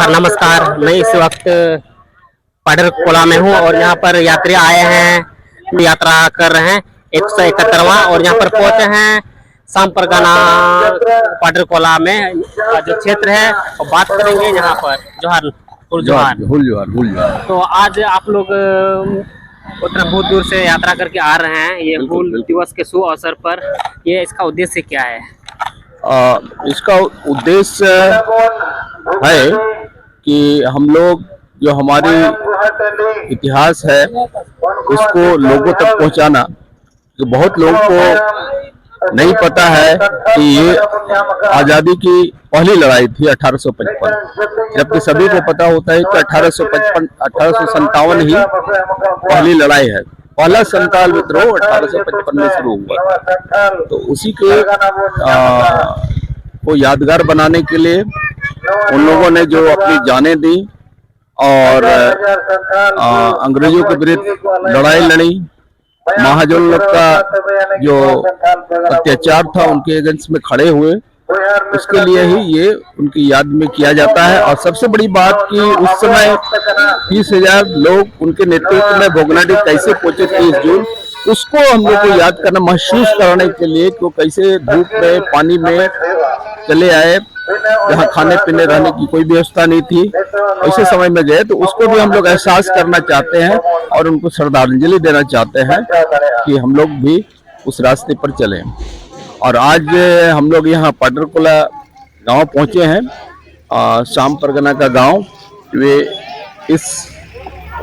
नमस्कार। मैं इस वक्त पाडरकोला में हूँ और यहाँ पर यात्री आए हैं, यात्रा कर रहे हैं 171वां, और यहाँ पर पहुंचे हैं शाम परगना पाडरकोला में जो क्षेत्र है, और बात करेंगे यहाँ पर। जोहार जोहार। तो आज आप लोग उतना बहुत दूर से यात्रा करके आ रहे हैं, ये हूल दिवस के शुभ अवसर पर। ये इसका उद्देश्य क्या है? इसका उद्देश्य है कि हम लोग जो हमारी इतिहास है उसको लोगों तक पहुंचाना। तो बहुत लोगों को नहीं पता है कि ये आज़ादी की पहली लड़ाई थी 1855, जबकि सभी को पता होता है कि 1857 ही पहली लड़ाई है। पहला संताल विद्रोह 1855 में शुरू हुआ। तो उसी के को यादगार बनाने के लिए उन लोगों ने जो अपनी जानें दी और अंग्रेजों के विरुद्ध लड़ाई लड़ी, महाजन लोग का जो अत्याचार था उनके अगेंस्ट में खड़े हुए, उसके लिए ही ये उनकी याद में किया जाता है। और सबसे बड़ी बात कि उस समय 30,000 लोग उनके नेतृत्व में भोगनाडी कैसे पहुंचे 30 जून, उसको हम लोग को याद करना, महसूस कराने के लिए कि वो कैसे धूप में पानी में चले आए, जहाँ खाने पीने रहने की कोई व्यवस्था नहीं थी, ऐसे समय में गए। तो उसको भी हम लोग एहसास करना चाहते हैं और उनको श्रद्धांजलि देना चाहते हैं कि हम लोग भी उस रास्ते पर चलें। और आज हम लोग यहाँ पाडरकोला गांव पहुंचे हैं, शाम परगना का गांव। वे इस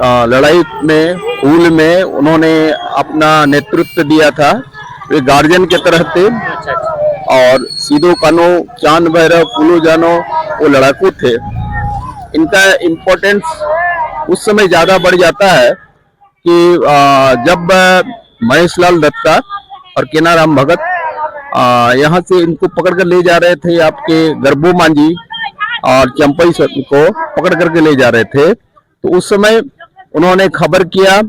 लड़ाई में हूल में उन्होंने अपना नेतृत्व दिया था। वे गार्जियन के तरह थे और सीधो कानो, चांद भैरव, पुलू जानो वो लड़ाकू थे। इनका इम्पोर्टेंस उस समय ज़्यादा बढ़ जाता है कि जब महेशलाल दत्ता और केनाराम भगत यहाँ से इनको पकड़ कर ले जा रहे थे, आपके गरबू मांझी और चंपई को पकड़ करके ले जा रहे थे। तो उस समय उन्होंने खबर किया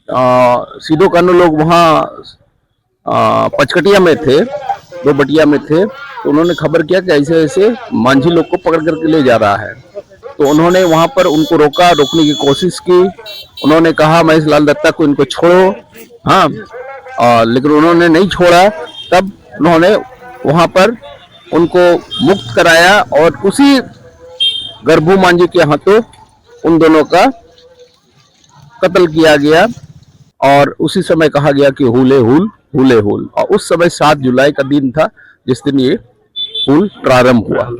सीधो कानू लोग वहाँ पचकटिया में थे, 2 बटिया में थे। तो उन्होंने खबर किया कि ऐसे ऐसे मांझी लोग को पकड़ करके ले जा रहा है। तो उन्होंने वहां पर उनको रोकने की कोशिश की। उन्होंने कहा महेशलाल दत्ता को इनको छोड़ो, हाँ, लेकिन उन्होंने नहीं छोड़ा। तब उन्होंने वहां पर उनको मुक्त कराया और उसी गरबू मांझी के हाथों उन दोनों का कत्ल किया गया। और उसी समय कहा गया कि हूले हूल हूले हूल। और उस समय 7 जुलाई का दिन था जिस दिन ये हूल प्रारंभ हुआ।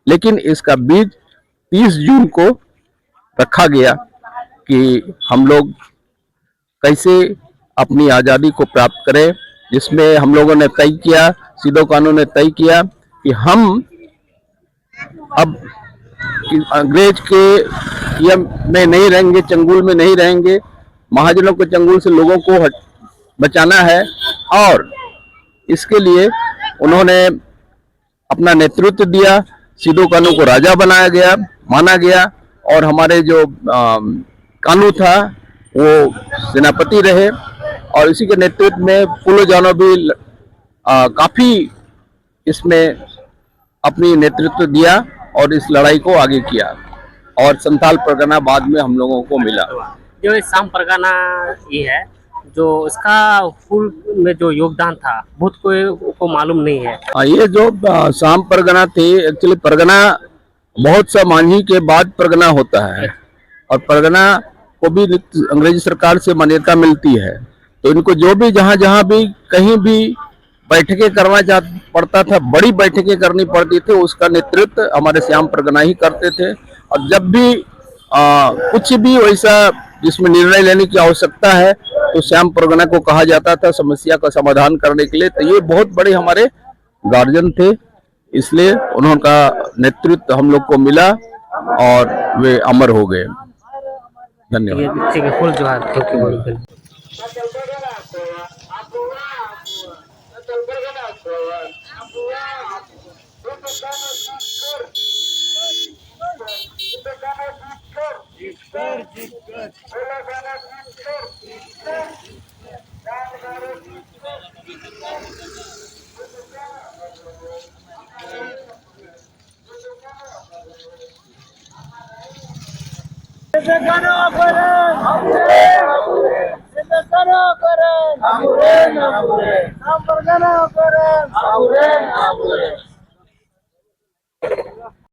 लेकिन इसका बीज 30 जून को रखा गया कि हम लोग कैसे अपनी आज़ादी को प्राप्त करें, जिसमें हम लोगों ने तय किया, सीधो कानून ने तय किया कि हम अब अंग्रेज के में नहीं रहेंगे, चंगुल में नहीं रहेंगे। महाजनों के चंगुल से लोगों को बचाना है। और इसके लिए उन्होंने अपना नेतृत्व दिया। सीधो कानू को राजा बनाया गया, माना गया। और हमारे जो कानू था वो सेनापति रहे। और इसी के नेतृत्व में पुलो जानो भी काफी इसमें अपनी नेतृत्व दिया और इस लड़ाई को आगे किया। और संथाल परगना बाद में हम लोगों को मिला। जो इस शाम परगना ये है, जो इसका हूल में जो योगदान था बहुत को मालूम नहीं है। ये जो शाम परगना थी, एक्चुअली परगना बहुत सा मांझी के बाद परगना होता है। और परगना को भी अंग्रेजी सरकार से मान्यता मिलती है। तो इनको जो भी जहाँ भी कहीं भी बैठकें करना पड़ता था, बड़ी बैठकें करनी पड़ती थी, उसका नेतृत्व हमारे श्याम परगना ही करते थे। और जब भी कुछ भी वैसा जिसमें निर्णय लेने की आवश्यकता है तो श्याम परगना को कहा जाता था समस्या का समाधान करने के लिए। तो ये बहुत बड़े हमारे गार्जियन थे, इसलिए उनका नेतृत्व हम लोग को मिला और वे अमर हो गए। धन्यवाद। ठीक है, फुल जोहार। Sampurna